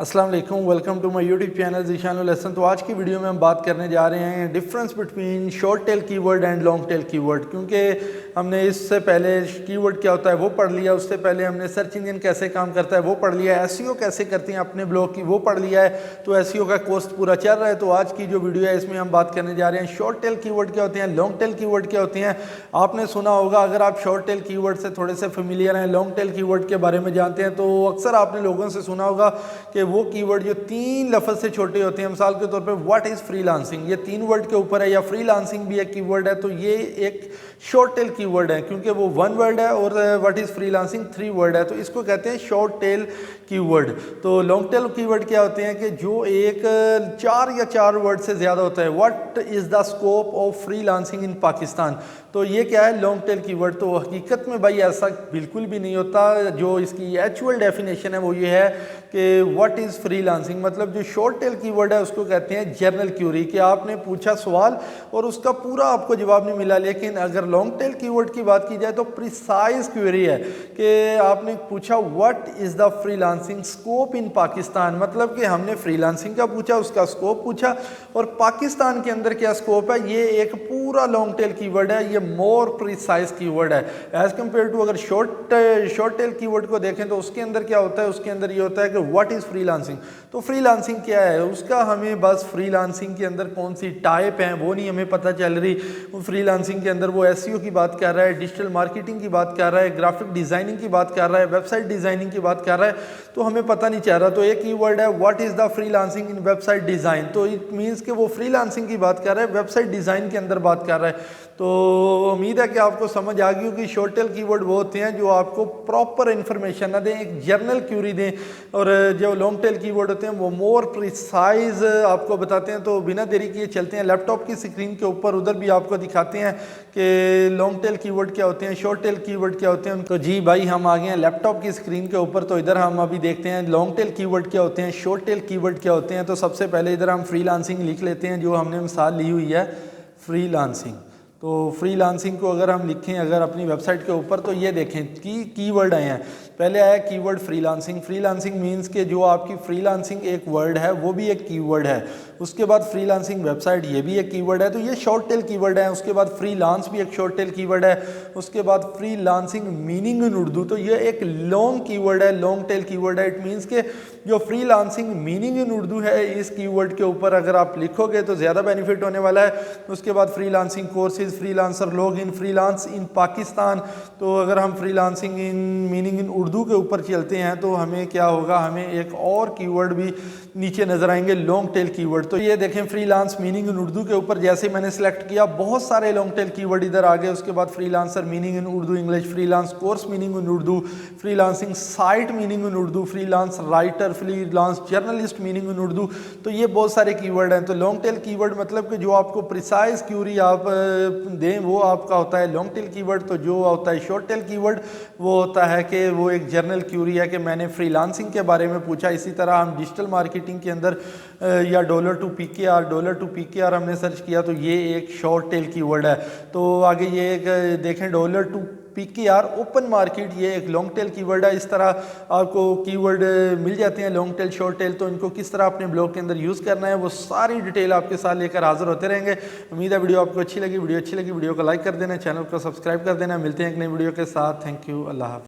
अस्सलाम वालेकुम, welcome to my YouTube channel Zeeshanul Hasan. तो आज की वीडियो में हम बात करने जा रहे हैं difference between short tail keyword and long tail keyword. क्योंकि हमने इससे पहले कीवर्ड क्या होता है वो पढ़ लिया, उससे पहले हमने सर्च इंजन कैसे काम करता है वो पढ़ लिया, एसईओ कैसे करते हैं अपने ब्लॉग की वो पढ़ लिया है। तो एसईओ का कोर्स पूरा चल रहा है। तो आज की जो वीडियो है इसमें हम बात करने जा रहे हैं शॉर्ट टेल कीवर्ड क्या होते हैं, लॉन्ग टेल कीवर्ड क्या होते हैं। आपने सुना होगा, अगर आप शॉर्ट टेल कीवर्ड से थोड़े से फेमिलियर हैं, लॉन्ग टेल कीवर्ड के बारे में जानते हैं, तो अक्सर आपने लोगों से सुना होगा कि वो कीवर्ड जो 3 लफ्ज़ से छोटे होते हैं, मिसाल के तौर पे व्हाट इज़ फ्रीलांसिंग, ये 3 वर्ड के ऊपर है, या फ्रीलांसिंग भी एक कीवर्ड है, तो ये एक शॉर्ट टेल कीवर्ड है क्योंकि वो 1 वर्ड है और व्हाट इज़ फ्रीलांसिंग 3 वर्ड है, तो इसको कहते हैं शॉर्ट टेल कीवर्ड। तो लॉन्ग टेल कीवर्ड क्या होते हैं कि जो एक 4 या 4 वर्ड से ज़्यादा होता है। What is the scope of freelancing in Pakistan, तो ये क्या है, लॉन्ग टेल कीवर्ड। तो हकीकत में भाई ऐसा बिल्कुल भी नहीं होता। जो इसकी एक्चुअल डेफिनेशन है वो ये है कि व्हाट इज़ फ्रीलांसिंग, मतलब जो शॉर्ट टेल कीवर्ड है उसको कहते हैं जनरल क्यूरी, कि आपने पूछा सवाल और उसका पूरा आपको जवाब नहीं मिला। लेकिन अगर लॉन्ग टेल कीवर्ड की बात की जाए तो प्रिसाइज क्यूरी है कि आपने पूछा what is the freelancing scope in Pakistan, मतलब कि हमने फ्रीलांसिंग का पूछा, उसका स्कोप पूछा और पाकिस्तान के अंदर क्या स्कोप है, ये एक पूरा लॉन्ग टेल कीवर्ड है, ये मोर प्रिसाइज कीवर्ड है एज कम्पेयर टू अगर शॉर्ट टेल कीवर्ड को देखें तो उसके अंदर क्या होता है, उसके अंदर ये होता है कि व्हाट इज़ फ्रीलांसिंग। तो फ्रीलांसिंग क्या है, उसका हमें बस फ्रीलांसिंग के अंदर कौन सी टाइप है वो नहीं हमें पता चल रही। फ्रीलांसिंग के अंदर वो एसईओ की बात कर रहा है, डिजिटल मार्केटिंग की बात कर रहा है, ग्राफिक डिज़ाइनिंग की बात कर रहा है, वेबसाइट डिज़ाइनिंग की बात कर रहा है, तो हमें पता नहीं चल रहा। तो एक कीवर्ड है what is the freelancing in website design, तो इट मीन्स कि वो फ्रीलांसिंग की बात कर रहा है, वेबसाइट डिज़ाइन के अंदर बात कर रहा है। तो उम्मीद है कि आपको समझ आ गई होगी। शॉर्ट टेल कीवर्ड वो होते हैं जो आपको प्रॉपर इन्फॉर्मेशन ना दें, एक जनरल क्यूरी दें, और जो लॉन्ग टेल कीवर्ड होते हैं वो मोर प्रिसाइज आपको बताते हैं। तो बिना देरी किए चलते हैं लैपटॉप की स्क्रीन के ऊपर, उधर भी आपको दिखाते हैं कि लॉन्ग टेल कीवर्ड क्या होते हैं, शॉर्ट टेल कीवर्ड क्या होते हैं। तो जी भाई हम आ गए हैं लैपटॉप की स्क्रीन के ऊपर। तो इधर हम अभी देखते हैं लॉन्ग टेल कीवर्ड क्या होते हैं, शॉर्ट टेल कीवर्ड क्या होते हैं। तो सबसे पहले इधर हम फ्रीलांसिंग लिख लेते हैं, जो हमने मिसाल ली हुई है फ्रीलांसिंग। तो फ्रीलांसिंग को अगर हम लिखें अगर अपनी वेबसाइट के ऊपर, तो ये देखें कि कीवर्ड आए हैं। पहले आया कीवर्ड फ्रीलांसिंग। फ्रीलांसिंग मींस के जो आपकी फ्रीलांसिंग एक वर्ड है वो भी एक कीवर्ड है। उसके बाद फ्रीलांसिंग वेबसाइट, ये भी एक कीवर्ड है, तो ये शॉर्ट टेल कीवर्ड है। उसके बाद फ्रीलांस भी एक शॉर्ट टेल कीवर्ड है। उसके बाद फ्रीलांसिंग मीनिंग इन उर्दू, तो ये एक लॉन्ग कीवर्ड है, लॉन्ग टेल कीवर्ड है। इट मीन्स के जो फ्रीलांसिंग मीनिंग इन उर्दू है, इस कीवर्ड के ऊपर अगर आप लिखोगे तो ज़्यादा बेनिफिट होने वाला है। उसके बाद freelancing courses, freelancer log in, freelance in Pakistan. तो अगर हम freelancing in meaning in Urdu के ऊपर चलते हैं तो हमें क्या होगा, हमें एक और कीवर्ड भी नीचे नजर आएंगे, लॉन्ग टेल कीवर्ड। तो ये देखें फ्रीलांस मीनिंग इन उर्दू के ऊपर जैसे मैंने सेलेक्ट किया बहुत सारे लॉन्ग टेल कीवर्ड इधर आ गए। उसके बाद freelancer meaning in Urdu English, freelance course meaning in Urdu, freelancing site meaning in Urdu, freelance writer, freelance journalist meaning in Urdu. तो ये बहुत सारे कीवर्ड हैं। तो लॉन्ग टेल कीवर्ड मतलब कि जो आपको प्रिसाइज क्यूरी आप दें वो आपका होता है लॉन्ग टेल कीवर्ड। तो जो होता है शॉर्ट टेल कीवर्ड वो होता है कि वो एक जनरल क्यूरी है कि मैंने फ्रीलांसिंग के बारे में पूछा। इसी तरह हम डिजिटल मार्केटिंग के अंदर या डॉलर टू पीकेआर हमने सर्च किया तो ये एक शॉर्ट टेल कीवर्ड है। तो आगे ये एक देखें dollar to PKR open market, ये एक लॉन्ग टेल कीवर्ड है। इस तरह आपको कीवर्ड मिल जाते हैं लॉन्ग टेल शॉर्ट टेल। तो इनको किस तरह अपने ब्लॉग के अंदर यूज़ करना है वो सारी डिटेल आपके साथ लेकर हाजिर होते रहेंगे। उम्मीद है वीडियो आपको अच्छी लगी। वीडियो को लाइक कर देना, चैनल को सब्सक्राइब कर देना। मिलते हैं एक नई वीडियो के साथ। थैंक यू, अल्लाह हाफ़िज़।